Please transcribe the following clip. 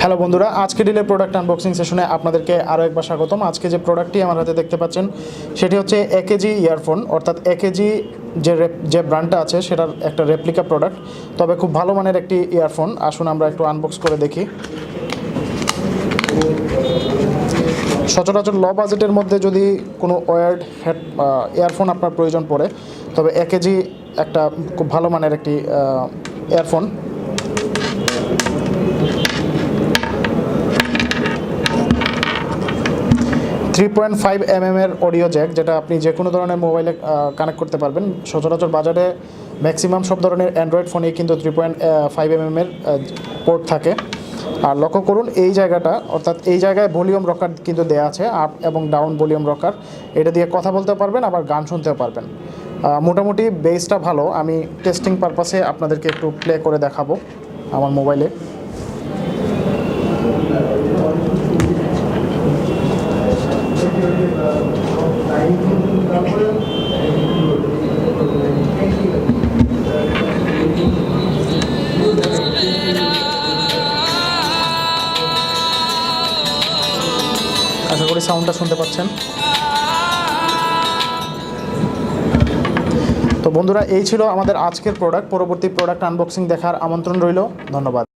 Hello বন্ধুরা, আজকে ডিলের product unboxing সেশনে আপনাদেরকে আরও একবার স্বাগতম। আজকে যে প্রোডাক্টটি আমার হাতে দেখতে পাচ্ছেন সেটি হচ্ছে AKG ইয়ারফোন, অর্থাৎ AKG যে ব্র্যান্ডটা আছে সেটার একটা রেপ্লিকা প্রোডাক্ট, তবে খুব ভালো মানের একটি ইয়ারফোন। আসুন আমরা একটু আনবক্স করে দেখি। সচরাচর লো বাজেটের মধ্যে যদি কোনো ওয়ার্ড ইয়ারফোন আপনার প্রয়োজন পড়ে, তবে AKG একটা খুব ভালো মানের একটি ইয়ারফোন। 3.5 mm এর অডিও জ্যাক, যেটা আপনি যে কোনো ধরনের মোবাইলে কানেক্ট করতে পারবেন। সচরাচর বাজারে ম্যাক্সিমাম সব ধরনের অ্যান্ড্রয়েড ফোনেই কিন্তু 3.5 mm এর পোর্ট থাকে। আর লক্ষ্য করুন এই জায়গাটা, অর্থাৎ এই জায়গায় ভলিউম রকার কিন্তু দেওয়া আছে, আপ এবং ডাউন ভলিউম রকার। এটা দিয়ে কথা বলতে পারবেন, আবার গান শুনতেও পারবেন। মোটামুটি বেসটা ভালো। আমি টেস্টিং পারপাসে আপনাদেরকে একটু প্লে করে দেখাবো আমার মোবাইলে। আশা করি সাউন্ডটা শুনতে পাচ্ছেন। তো বন্ধুরা, এই ছিল আমাদের আজকের প্রোডাক্ট। পরবর্তী প্রোডাক্ট আনবক্সিং দেখার আমন্ত্রণ রইল। ধন্যবাদ।